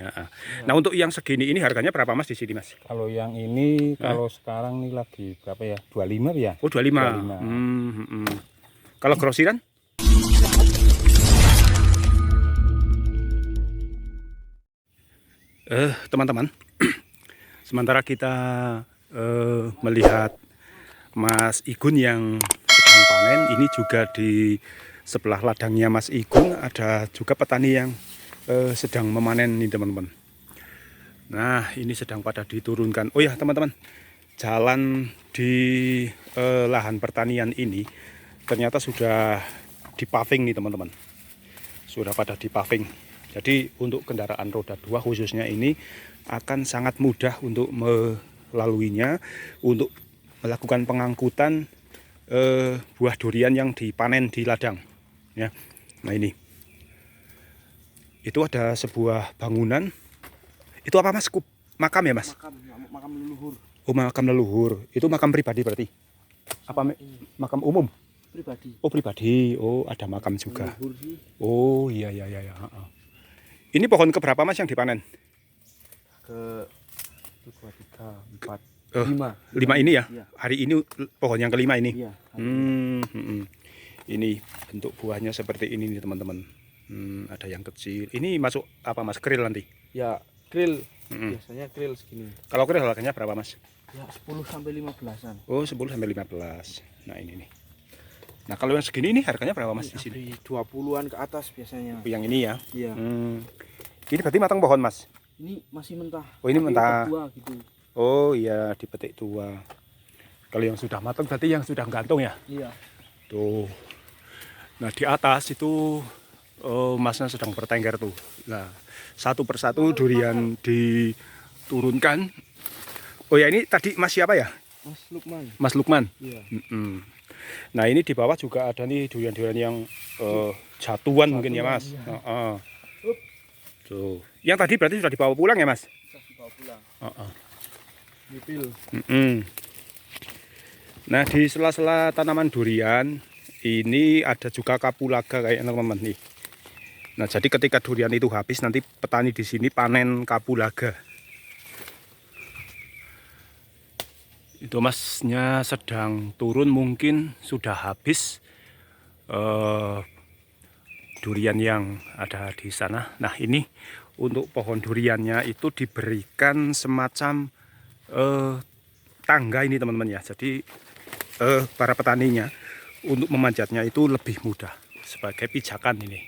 Ya. Nah, untuk yang segini ini harganya berapa Mas di sini Mas? Kalau yang ini kalau sekarang nih lagi berapa ya? 25 ya? Oh, 25. 25. Kalau grosiran? Teman-teman, sementara kita melihat Mas Igun yang sedang panen, ini juga di sebelah ladangnya Mas Igun ada juga petani yang sedang memanen nih teman-teman. Nah, ini sedang pada diturunkan. Oh ya teman-teman, jalan di lahan pertanian ini ternyata sudah dipaving nih teman-teman. Sudah pada dipaving. Jadi untuk kendaraan roda 2 khususnya ini akan sangat mudah untuk melaluinya, untuk melakukan pengangkutan buah durian yang dipanen di ladang. Ya, nah ini. Itu ada sebuah bangunan. Itu apa Mas? Makam ya Mas? Makam leluhur. Oh, makam leluhur. Itu makam pribadi berarti? Apa makam umum? Pribadi. Oh, pribadi. Oh, ada makam juga. Leluhur sih. Oh, iya. Ini pohon keberapa Mas yang dipanen? Ke 1, 2, 3, 4, 5. 5 ini ya? Iya. Hari ini pohon yang kelima ini? Iya. Ini bentuk buahnya seperti ini nih teman-teman. Ada yang kecil. Ini masuk apa Mas? Kril nanti? Ya, krill. Biasanya krill segini. Kalau kril harganya berapa Mas? Ya 10 sampai 15-an. Oh, 10 sampai 15. Nah, ini nih. Nah, kalau yang segini ini harganya berapa Mas di sini? 20-an ke atas biasanya. Yang ini ya? Iya. Ini berarti matang pohon Mas? Ini masih mentah. Oh, ini Tapi mentah. tua gitu. Oh iya, dipetik tua. Kalau yang sudah matang berarti yang sudah gantung ya? Iya. Tuh. Nah, di atas itu Masnya sedang bertengger tuh. Nah, satu persatu durian diturunkan. Oh ya, ini tadi Mas siapa ya? Mas Lukman. Mas Lukman. Iya. Nah, ini di bawah juga ada nih durian-durian yang jatuhan mungkin ya Mas. Iya. Tuh. Yang tadi berarti sudah dibawa pulang ya Mas? Bisa dibawa pulang. Nyipil. Nah, di sela-sela tanaman durian ini ada juga kapulaga kayak teman-teman nih. Nah, jadi ketika durian itu habis nanti petani di sini panen kapulaga. Itu Masnya sedang turun mungkin sudah habis durian yang ada di sana. Nah, ini untuk pohon duriannya itu diberikan semacam tangga ini teman-teman ya. Jadi para petaninya untuk memanjatnya itu lebih mudah sebagai pijakan ini.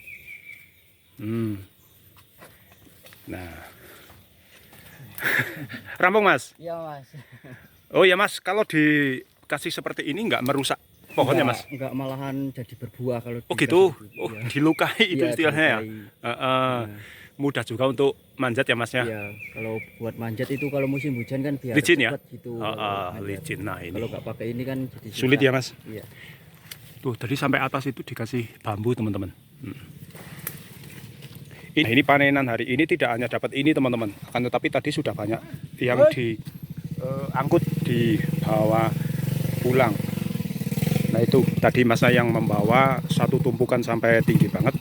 Nah, rampung Mas. Iya Mas. Oh ya Mas, kalau dikasih seperti ini nggak merusak pohonnya Mas? Enggak, malahan jadi berbuah kalau. Oh gitu. Oh, Iya. dilukai itu Iya, istilahnya ya. dilukai. Mudah juga untuk manjat ya Mas ya. Iya, kalau buat manjat itu kalau musim hujan kan biar Licin ya? cepat gitu. Manjat. Licin. Nah, ini Kalau nggak pakai ini kan jadi sulit susah. ya Mas. Iya. Tuh tadi sampai atas itu dikasih bambu teman-teman. Ini panenan hari ini tidak hanya dapat ini teman-teman, akan tetapi tadi sudah banyak yang diangkut dibawa pulang. Nah itu tadi Masnya yang membawa satu tumpukan sampai tinggi banget.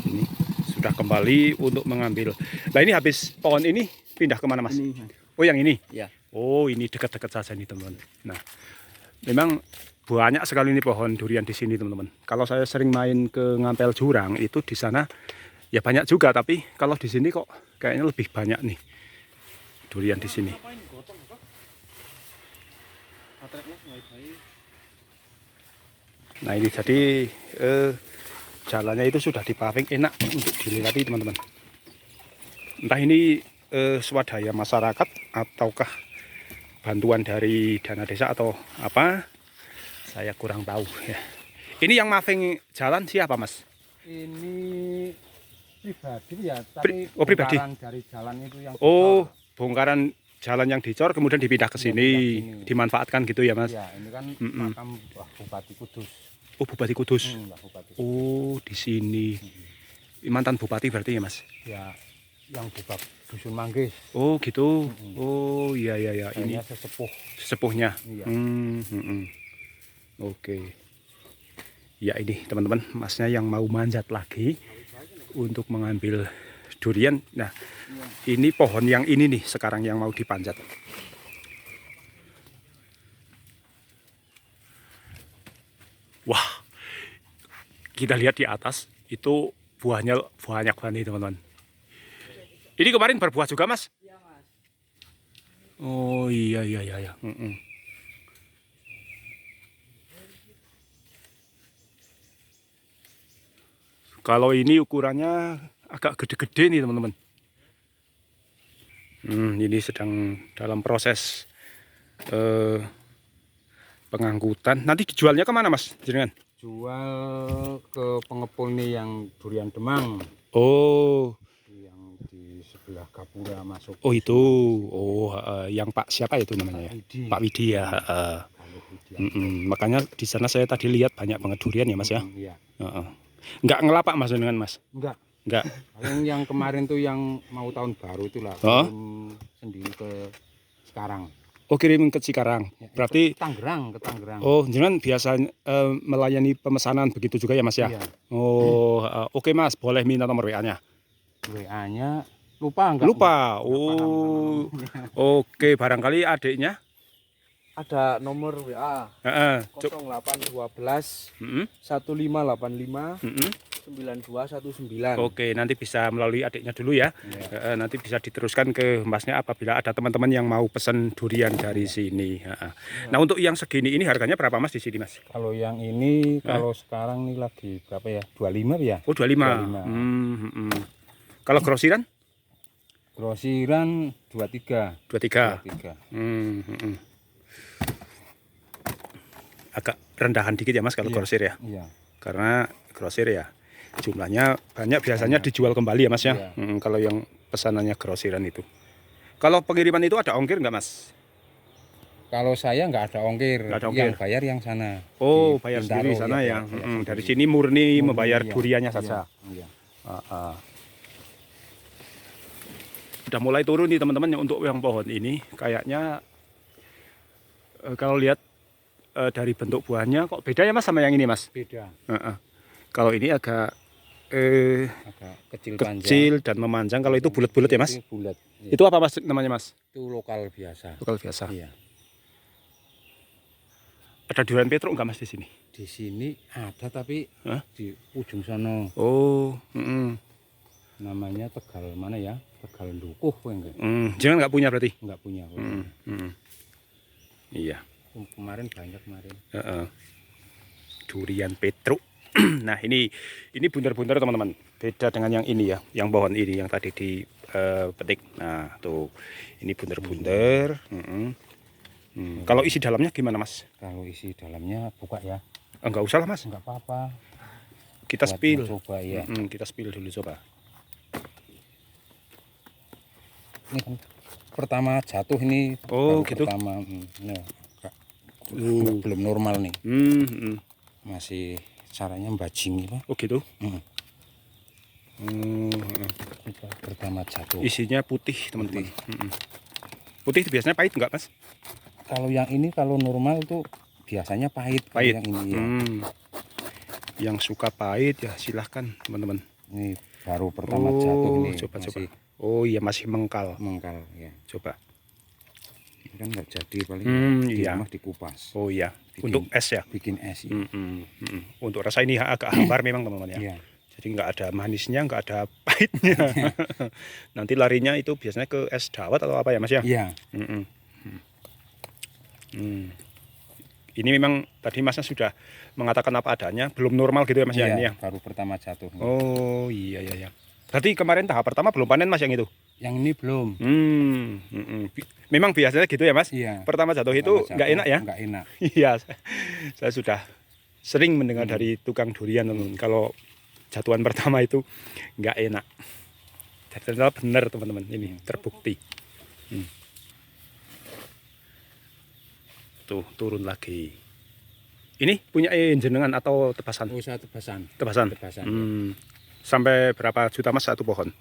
Ini sudah kembali untuk mengambil. Nah ini habis pohon ini pindah kemana Mas? Ini. Oh yang ini? Ya. Oh ini dekat-dekat saja nih teman-teman. Nah memang banyak sekali ini pohon durian di sini teman-teman. Kalau saya sering main ke Ngampel Jurang itu di sana ya banyak juga, tapi kalau di sini kok kayaknya lebih banyak nih durian di sini. Nah ini jadi jalannya itu sudah dipaving, enak untuk dilewati teman-teman. Entah ini swadaya masyarakat ataukah bantuan dari dana desa atau apa, saya kurang tahu ya. Ini yang maving jalan siapa Mas? Ini pribadi ya, tapi pribadi. bongkaran dari jalan itu yang Oh, bongkaran jalan yang dicor kemudian dipindah ke sini, dimanfaatkan gitu ya Mas? ya, ini kan makam Bupati Kudus. Oh, Bupati Kudus. Bupati Kudus. Oh, di sini. Mantan bupati berarti ya Mas? Ya, yang Bupati Dusun Manggis. Oh, gitu. Oh, iya. Ini sesepuhnya. Iya. Oke. Ya ini teman-teman, Masnya yang mau manjat lagi untuk mengambil durian. Nah, ini pohon yang ini nih sekarang yang mau dipanjat. Wah, kita lihat di atas itu buahnya banyak banget nih teman-teman. Ini kemarin berbuah juga Mas? Iya Mas. Oh iya. Kalau ini ukurannya agak gede-gede nih teman-teman. Ini sedang dalam proses pengangkutan. Nanti dijualnya kemana Mas? Jenengan? Jual ke pengepul nih yang durian Demang, Oh, yang di sebelah Gapura masuk. oh itu. Oh, yang Pak siapa itu namanya ya? Widi. Pak Widi ya. Kalau Widi. Makanya di sana saya tadi lihat banyak banget durian ya Mas ya. Iya. Nggak ngelapak Mas dengan Mas? Enggak. Nggak. Yang kemarin tuh yang mau tahun baru itulah, Oh? sendiri ke sekarang. Oh, kirim ke Cikarang. Berarti Ke Tangerang. oh, jangan biasa melayani pemesanan begitu juga ya Mas ya? Iya. Oh, oke Mas, boleh minta nomor WA-nya? WA-nya lupa enggak? Lupa. Enggak paham Oh, namanya. oke, barangkali adiknya. Ada nomor WA Heeh. 0812 Mm-mm, 1585 mm-mm. 9219. Oke, nanti bisa melalui adiknya dulu ya. Iya. Nanti bisa diteruskan ke Masnya apabila ada teman-teman yang mau pesen durian dari sini. Nah, untuk yang segini ini harganya berapa Mas di sini Mas? Kalau yang ini kalau sekarang nih lagi berapa ya? 25 ya? Oh, 25. 25. Kalau grosiran? Grosiran 23. 23. 23. Agak rendahan dikit ya Mas kalau Iya. grosir ya. Iya. Karena grosir ya jumlahnya banyak, biasanya dijual kembali ya Mas ya. Iya. Kalau yang pesanannya grosiran itu. Kalau pengiriman itu ada ongkir nggak Mas? Kalau saya nggak ada ongkir, Nggak ada ongkir. yang bayar yang sana. Oh, Di bayar Bintaro, sendiri sana iya, ya. bayar Dari sendiri. sini murni membayar Iya, duriannya iya, saja. iya. Udah mulai turun nih teman-teman untuk yang pohon ini. Kayaknya kalau lihat dari bentuk buahnya kok beda ya Mas sama yang ini Mas? Beda, Kalau ini agak agak kecil panjang. kecil dan memanjang. Kalau itu bulat-bulat ya Mas? Itu bulat. Iya. Itu apa Mas namanya Mas? Itu lokal biasa. Lokal biasa. Iya. Ada durian petruk nggak Mas di sini? Di sini ada tapi Hah? di ujung sono Oh, namanya Tegal mana ya? Tegal Dukuh enggak? jangan nggak punya berarti? Enggak punya. Iya. Kemarin banyak kemarin. Durian petruk. Nah ini bundar-bundar teman-teman. Beda dengan yang ini ya, yang pohon ini yang tadi dipetik. Nah tuh, ini bundar-bundar. Kalau isi dalamnya gimana Mas? Kalau isi dalamnya buka ya. Enggak usah lah Mas. Enggak apa-apa. Kita Buat spill. coba ya. Kita spill dulu coba. Ini kan pertama jatuh ini. Oh, baru gitu. Pertama, belum normal nih. Masih caranya bajing apa? Oh gitu. Pertama jatuh. Isinya putih teman-teman. Putih itu biasanya pahit enggak Mas? Kalau yang ini kalau normal tuh biasanya pahit. Kalau Pahit. yang ini ya. Yang suka pahit ya silahkan teman-teman. Ini baru pertama jatuh ini. Coba. Masih Oh iya masih mengkal. mengkal ya. Coba. Ini kan nggak jadi paling di iya. rumah dikupas. Oh iya. Bikin- Untuk es ya. Bikin es ya. Untuk rasa ini agak hambar memang teman-teman ya. Iya. Jadi nggak ada manisnya, nggak ada pahitnya. Nanti larinya itu biasanya ke es dawet atau apa ya Mas ya? Iya. Ini memang tadi Masnya sudah mengatakan apa adanya, belum normal gitu ya Mas ya Iya, ini ya. baru pertama jatuh. Oh iya. Berarti kemarin tahap pertama belum panen Mas yang itu? Yang ini belum. Memang biasanya gitu ya Mas? Iya. Pertama jatuh itu Pertama nggak jatuh, enak ya? Nggak enak. Iya, saya sudah sering mendengar dari tukang durian teman-teman. Kalau jatuhan pertama itu nggak enak. Ternyata benar teman-teman, ini terbukti. Tuh turun lagi. Ini punya jenengan atau tebasan? Oh, saya tebasan. Tebasan. Tebasan. Sampai berapa juta Mas satu pohon?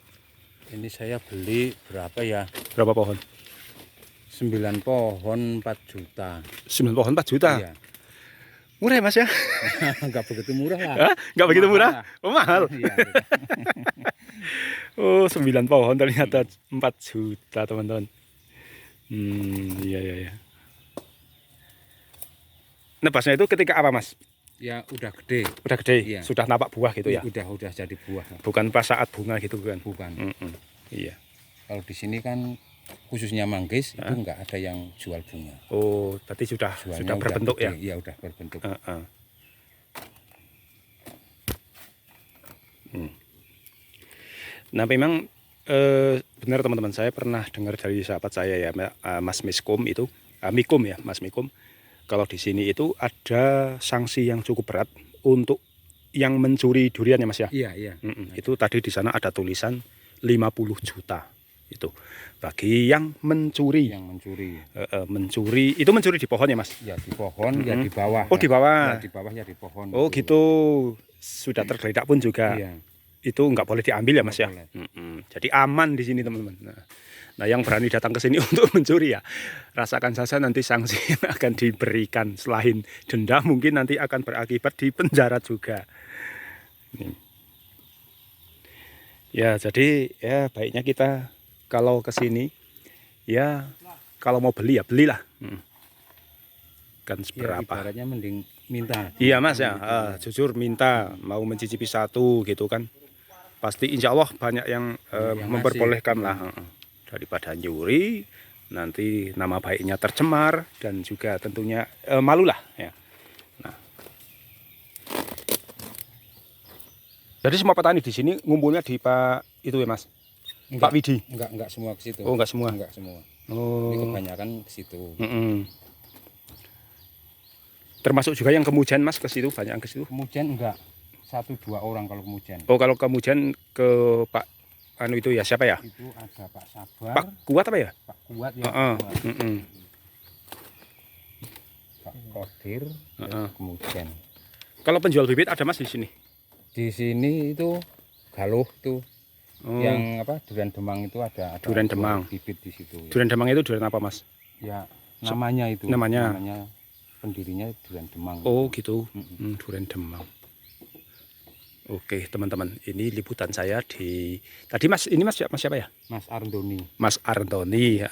Ini saya beli berapa ya? Berapa pohon? 9 pohon 4 juta. 9 pohon 4 juta. Iya. Murah ya Mas ya? Enggak begitu murah lah. Hah? Nggak begitu Mahal murah? lah. Oh mahal. Iya. Oh, 9 pohon ternyata 4 juta, teman-teman. Iya, iya, iya. Nebasnya itu ketika apa, Mas? Ya udah gede. Udah gede, Iya. sudah nampak buah gitu ya? Udah jadi buah. Bukan pas saat bunga gitu kan? Bukan. Iya. Kalau di sini kan khususnya manggis itu nggak ada yang jual bunga. Oh, berarti sudah Jualnya berbentuk udah ya? gede. Iya, udah berbentuk. Nah, memang benar teman-teman, saya pernah dengar dari sahabat saya ya, Mas Miskom itu, Mikom ya, Mas Mikom. Kalau di sini itu ada sanksi yang cukup berat untuk yang mencuri durian ya, Mas ya. Iya, iya. Itu tadi di sana ada tulisan 50 juta itu bagi yang mencuri. Yang mencuri. Mencuri itu mencuri di pohon ya, Mas? Ya di pohon, ya di bawah. Oh, di bawah. Ya, di bawah ya di pohon. Oh, gitu. Sudah tergeledak pun juga. Iya. Itu nggak boleh diambil ya, Mas ya. Boleh. Jadi aman di sini, teman-teman. Nah, yang berani datang ke sini untuk mencuri ya, rasakan saja nanti sanksi yang akan diberikan. Selain denda, mungkin nanti akan berakibat di penjara juga. Nih. Ya, jadi ya baiknya kita kalau ke sini ya kalau mau beli ya belilah. Kan Ya, seberapa? ibaratnya mending minta. Iya, Mas ya, jujur minta mau mencicipi satu gitu kan. Pasti insya Allah banyak yang Yang memperbolehkan lah. Daripada nyuri nanti nama baiknya tercemar dan juga tentunya malu lah ya. Nah, jadi semua petani di sini ngumpulnya di Pak itu ya, Mas? Pak Widi? Enggak semua ke situ. Oh, enggak semua? Enggak semua. Ini Oh, kebanyakan ke situ. termasuk juga yang kemudian, Mas, ke situ, banyak yang ke situ? Kemudian enggak. 1-2 orang kalau kemudian. Oh, kalau kemudian ke Pak anu itu ya, siapa ya? Itu ada Pak Sabar, Pak Kuat apa ya? Pak Kuat ya. Heeh. Kuat. Pak Kodir, ya, kemudian. Kalau penjual bibit ada, Mas, di sini? Di sini itu Galuh tuh. Oh, Yang apa? Durian Demang itu ada Durian Demang. bibit di situ. Ya. durian Demang itu durian apa, Mas? Ya, namanya itu. Namanya? Pendirinya Durian Demang. Oh, gitu. Durian Demang. Oke, teman-teman, ini liputan saya di tadi, Mas, ini Mas siapa ya? Mas Arndoni. Mas Arndoni.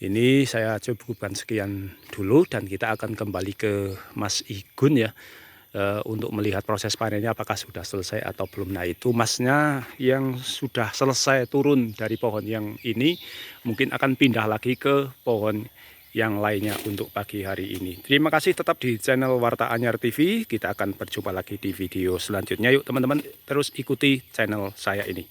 Ini saya cukupkan sekian dulu dan kita akan kembali ke Mas Igun ya, untuk melihat proses panennya apakah sudah selesai atau belum. Nah, itu Masnya yang sudah selesai turun dari pohon yang ini mungkin akan pindah lagi ke pohon yang lainnya untuk pagi hari ini. Terima kasih, tetap di channel Warta Anyar TV. Kita akan berjumpa lagi di video selanjutnya. Yuk teman-teman, terus ikuti channel saya ini.